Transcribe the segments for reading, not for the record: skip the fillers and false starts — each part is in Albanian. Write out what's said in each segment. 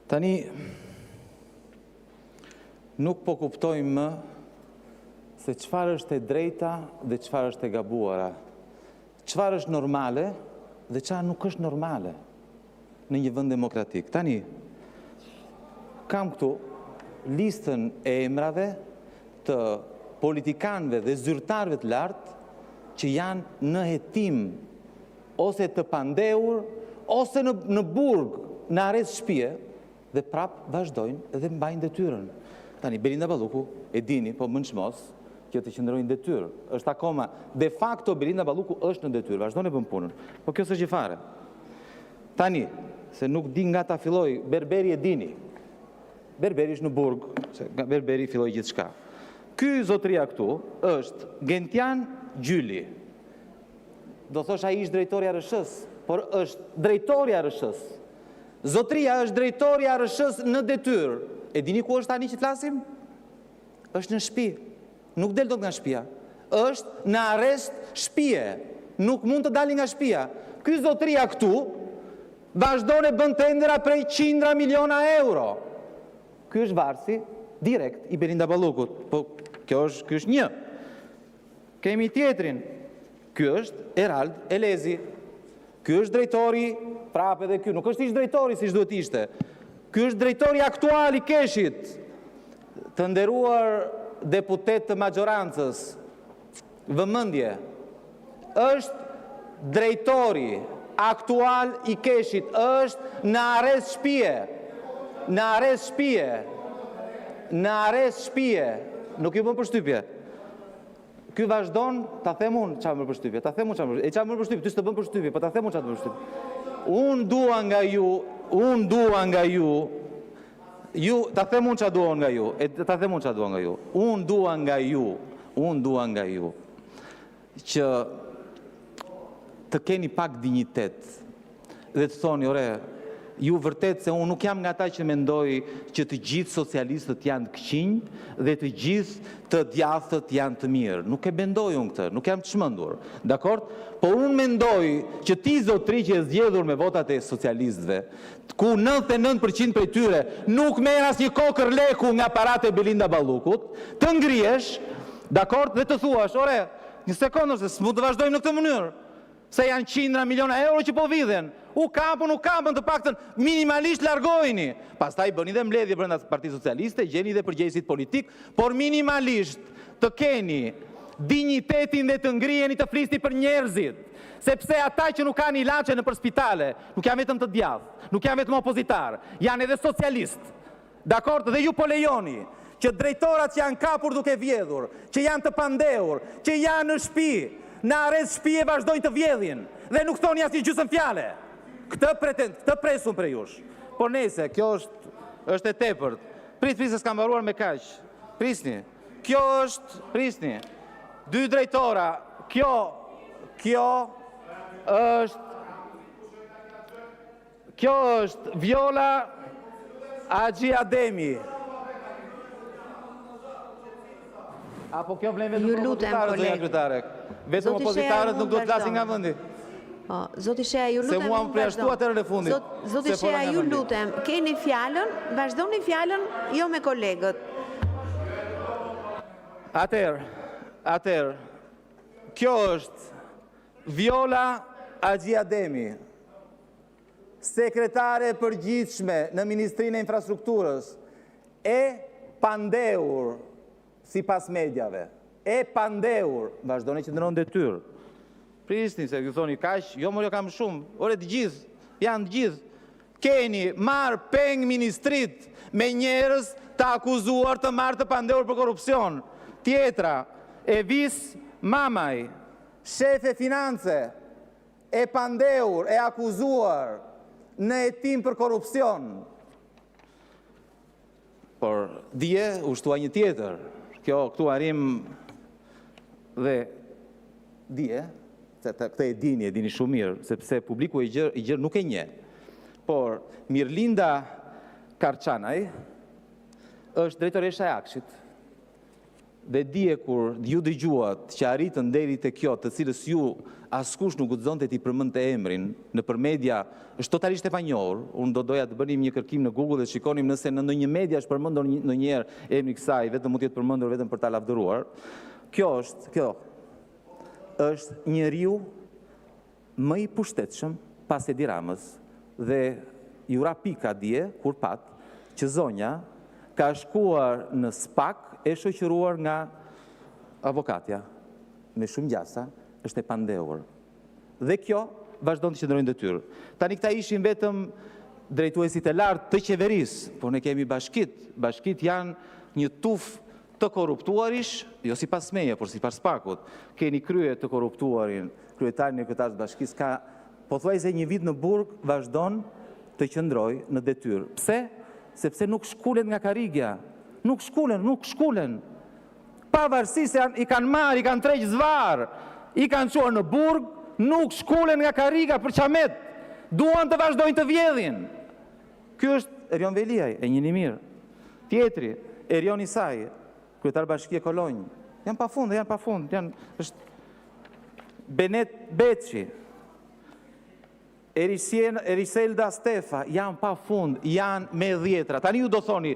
Tani, nuk po kuptojmë më se çfarë është e drejta dhe çfarë është e gabuara. Çfarë është normale dhe çfarë nuk është normale në një vend demokratik. Tani, kam këtu listën e emrave të politikanëve dhe zyrtarëve të lartë që janë në hetim ose të pandehur ose në burg, në arrest shtëpie dhe prap vazhdojnë dhe mbajnë detyrën. Tani, Belinda Balluku, e dini, po më nçmos, kjo të qëndrojnë detyrë. Është akoma, de facto, Belinda Balluku është në detyrë, vazhdojnë e bën punën. Po kjo s'është gjë fare. Tani, se nuk di nga ta filloj, Berberi e dini. Berberi është në burg, se Berberi filloi gjithçka. Ky zotëria këtu është Gentian Gjyli. Do thosh ai është drejtori i RSH-s, por është drejtori i RSH-s. Zotëria është drejtori i RSH-s në detyrë. E dini ku është tani që flasim? Është në shtëpi. Nuk del dot nga shtëpia. Është në arrest shtëpie. Nuk mund të dalë nga shtëpia. Ky zotëria këtu vazhdon e bën tendera prej 100 miliona euro. Ky është varsi direkt i Belinda Ballukut. Po ky është një. Kemi tjetrin. Ky është Erald Elezi. Ky është drejtori, prapë edhe ky, nuk është ish drejtori siç duhet ishte. Ky është drejtori aktual i Keshit, të nderuar deputet të majorancës. Vëmendje. Është drejtori aktual i Keshit, është në arrest shtëpie. Në arrest shtëpie. Në arrest shtëpie. Nuk ju bën përshtypje. Ky vazhdon, ta them unë çfarë më përshtypje, ta them unë çfarë. E çfarë më përshtypje, ty s'të bën përshtypje, po ta them unë çfarë të përshtypje. Unë dua nga ju, ta them unë çfarë dua nga ju, ta them unë çfarë dua nga ju. Unë dua nga ju që të keni pak dinjitet dhe të thoni, ore, ju vërtet se unë nuk jam nga ata që mendoj që të gjithë socialistët janë të këqinj dhe të gjithë të djathët janë të mirë. Nuk e mendoj unë këtë, nuk jam të çmendur. Dakord? Po unë mendoj që ti zotëri që e zgjedhur me votat e socialistëve, ku 99% prej tyre nuk merr asnjë kokër leku nga parat e Belinda Ballukut, të ngrihesh, dakord, dhe të thuash, ore, një sekondë se s'mund të vazhdojmë në këtë mënyrë. Se janë 100 miliona euro që po vidhen. U kapën të paktën minimalisht largoheni. Pastaj bëni dhe mbledhje brenda Partisë Socialiste, gjeni dhe përgjegjësit politik, por minimalisht të keni dinjitetin dhe të ngriheni të flisni për njerëzit. Sepse ata që nuk kanë ilaçe nëpër spitale, nuk janë vetëm të djathtë, nuk janë vetëm opozitar, janë edhe socialistë. Dakord? Dhe ju po lejoni që drejtorat që janë kapur duke vjedhur, që janë të pandehur, që janë në shtëpi, në arrest shtëpie vazhdojnë të vjedhin dhe nuk thoni asnjë gjysmë fjale. Këtë presun për jush. Por nese, kjo është e tepërt. Prisni se s'ka mbaruar me kaq. Prisni. Kjo është, prisni. 2 drejtora. Kjo është Viola Agji Ademi. Apo kjo vlen vetëm për opozitarët dhe kryetare. Vetëm opozitarët nuk duhet të flasin nga vendi. Zoti Shea, ju lutem. Se mua më preashtu atërën e fundit. Zoti Shea, ju lutem. Keni fjalën, vazhdoni fjalën jo me kolegët. Atëherë, kjo është Viola Agji Ademi, sekretare përgjithshme në Ministrinë e Infrastrukturës, e pandehur sipas mediave. E pandehur, vazhdoni që ndron detyrë. Prisni se ju thoni kaq, jo më kam shumë. Ore të gjithë, janë të gjithë. Keni marr peng ministrit me njerëz të akuzuar të marrë të pandehur për korrupsion. Tjetra, Evis Mamaj, shef e finance, e pandehur, e akuzuar në hetim për korrupsion. Por dje u shtua një tjetër. Këtu arrim dhe dje, se këtë e dini shumë mirë, sepse publiku i gjërë nuk e nje. Por Mirlinda Karçanaj është drejtoresha e Akshit dhe dje kur ju dëgjuat që arritën deri te kjo, të cilës ju askush nuk guxonte t'i përmendte emrin nëpër media, është totalisht e panjohur. Unë do doja të bënim një kërkim në Google dhe shikonim nëse në ndonjë media është përmendur ndonjëherë emri i kësaj, vetëm mund të jetë përmendur vetëm për ta lavdëruar. Kjo është njeriu më i pushtetshëm pas Edi Ramës dhe ju ra pika dje kur pat që zonja ka shkuar në SPAK e shoqëruar nga avokatja me shumë gjasa, është e pandehur. Dhe kjo vazhdon të qëndrojnë detyrë. Tani këta ishin vetëm drejtuesit e lartë të qeverisë, por ne kemi bashkit. Bashkit janë një tuf të korruptuarish, jo sipas meje, por sipas SPAK-ut. Keni krye të korruptuarin, kryetarin e kryetarës së bashkisë ka pothuajse një vit në burg, vazhdon të qëndrojë në detyrë. Pse? Sepse nuk shkulen nga karrigja. Nuk shkulen. Pavarësisht se i kanë marrë, i kanë tregj zvarr, i kanë çuar në burg, nuk shkulen nga karriga për çamet. Duan të vazhdojnë të vjedhin. Ky është Erion Veliaj, e njihni mirë. Tjetri, Erion Isaj, kryetar bashkie Kolonjë. Janë pafund, është Benet Beçi, Eriselda Stefa, janë pa fund, janë me dhjetra. Tani ju do thoni,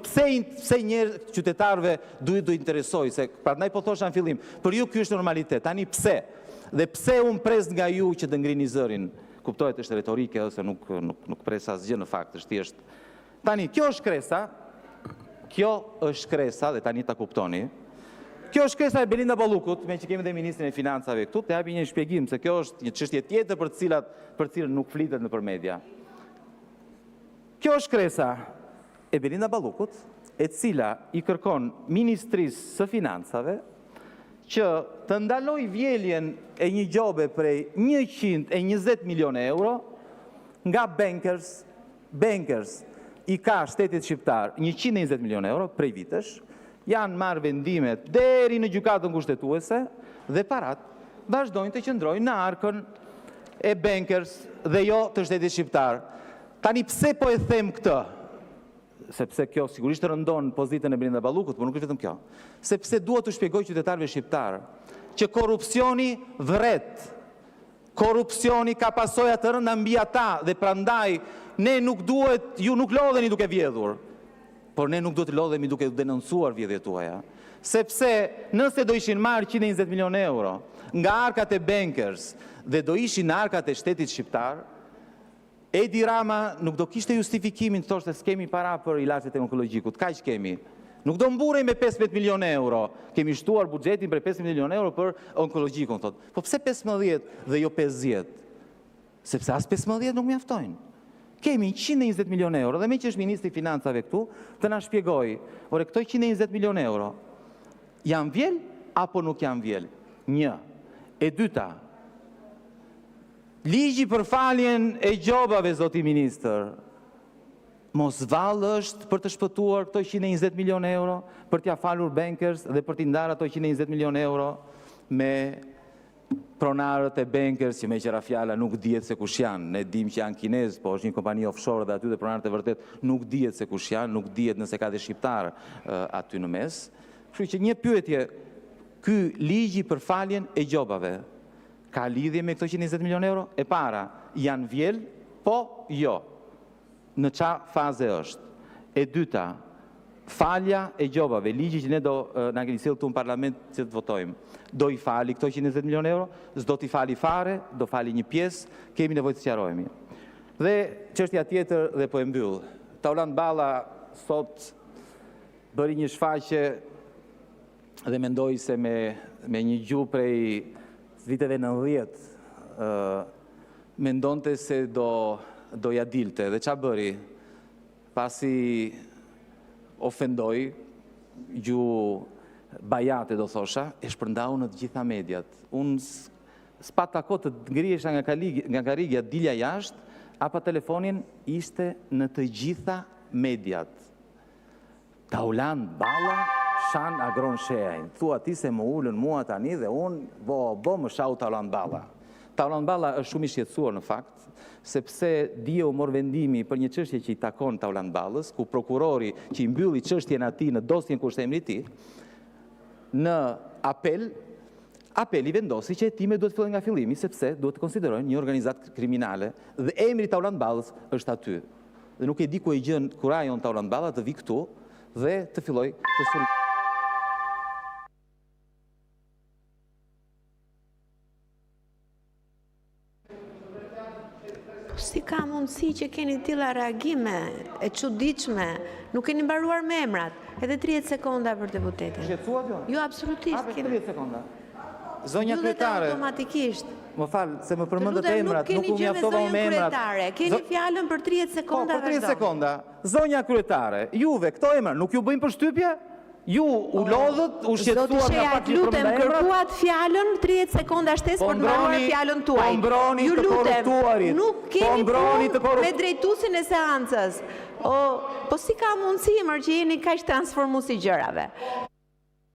pse njerëz qytetarëve duhet të interesojë, se prandaj po thosha në fillim, për ju ky është normalitet. Tani pse? Dhe pse unë pres nga ju që të ngrini zërin? Kuptohet është retorike ose nuk pres asgjë në fakt, është thjesht. Tani kjo është kresa dhe tani ta kuptoni. Kjo është kresa e Belinda Ballukut, me që kemi dhe ministrin e financave këtu, të japi një shpjegim se kjo është një çështje tjetër për cilën nuk flitet nëpër media. Kjo është kresa e Belinda Ballukut, e cila i kërkon Ministrisë së Financave që të ndaloj vjeljen e një gjobe prej 120 milionë euro nga bankers i ka shtetit shqiptar 120 milionë euro prej vitesh, janë marrë vendimet deri në gjykatën kushtetuese dhe parat vazhdojnë të qëndrojnë në arkën e bankers dhe jo të shtetit shqiptar. Tani pse po e them këtë? Sepse kjo sigurisht rëndon pozitën e Belinda Ballukut, por nuk është vetëm kjo. Sepse duhet të shpjegoj qytetarëve shqiptar që korrupsioni vret. Korrupsioni ka pasoja të rënda mbi ata dhe prandaj ne ju nuk lodheni duke vjedhur. Por ne nuk do të lodhemi duke denoncuar vjedhjet tuaja. Sepse nëse do ishin marrë 120 milionë euro nga arkat e bankers dhe do ishin në arkat e shtetit shqiptar, Edi Rama nuk do kishte justifikimin të thoshte s'kemi para për ilaçet e onkologjikut, kaq kemi. Nuk do mburej me 15 milionë euro. Kemi shtuar buxhetin për 15 milionë euro për onkologjikun, thot. Po pse 15 dhe jo 50? Sepse as 15 nuk mjaftojnë. Kemi 120 milionë euro dhe me që është ministri i financave këtu, të na shpjegoj, ore këto 120 milionë euro janë vjel apo nuk janë vjel? Një. E dyta, ligji për faljen e gjobave, zoti ministër, mos vallë është për të shpëtuar këto 120 milionë euro, për t'ia falur bankers dhe për t'i ndarë ato 120 milionë euro me pronarët e bankers, që me qëra fjala nuk dihet se kush janë. Ne dim që janë kinezë, po është një kompani offshore dhe aty dhe pronarët e vërtet nuk dihet se kush janë, nuk dihet nëse ka dhe shqiptar aty në mes. Kështu që një pyetje, ky ligji për faljen e gjobave ka lidhje me këto 120 milionë euro? E para, janë vjel? Po, jo. Në qa faze është? E dyta, falja e gjobave, ligji që ne do na keni sjellë këtu në parlament që të votojmë. Do i fali këto 120 milionë euro, s'do t'i fali fare, do fali një pjesë, kemi nevojë të sqarojmë. Dhe çështja tjetër dhe po e mbyll. Tauland Balla sot bëri një shfaqje dhe mendoj se me një gjuhë prej viteve 90 mendonte se do ja dilte dhe ç'a bëri? Pasi ofendoi gjuhë bajate, do thosha, e shpërndau në të gjitha mediat. Unë s'pa tako të ngriesha nga karrigja, dilja jashtë, apa telefonin ishte në të gjitha mediat. Tauland Balla shan agron shejajn. Thua ti se më ullën mua tani dhe unë bo më shau Tauland Balla. Tauland Balla është shumë i shqetësuar në fakt, sepse dje u mor vendimi për një çështje që i takon Tauland Ballës, ku prokurori që i mbylli çështjen atij në dosjen kushtemrit të tij, në apeli vendosi që hetime duhet fillojnë nga fillimi, sepse duhet të konsiderojnë një organizatë kriminale dhe emri Taulant Ballës është aty. Dhe nuk e di ku e gjën kurajon Taulant Balla të vi këtu dhe të filloj të sulmoj. Si ka mundësi që keni tilla reagime e çuditshme, nuk keni mbaruar me emrat, edhe 30 sekonda për deputetin. Shqetësuat jo? Jo, absolutisht. Hape 30 sekonda. Zonja kryetare, automatikisht. më falë, se më përmendët emrat, nuk u mjaftova me emrat. Keni fjalën për 30 sekonda, për 30 sekonda. Zonja kryetare, juve këto emra nuk ju bëjnë përshtypje? Ju u lodhët, u shqetësuat nga pak një përmenda emrat? Kërkuat fjalën 30 sekonda shtesë për të mbaruar fjalën tuaj. Po mbroni të korruptuarit. Nuk keni punë me drejtuesin e seancës. Po si ka mundësi që jeni kaq transformues i gjërave?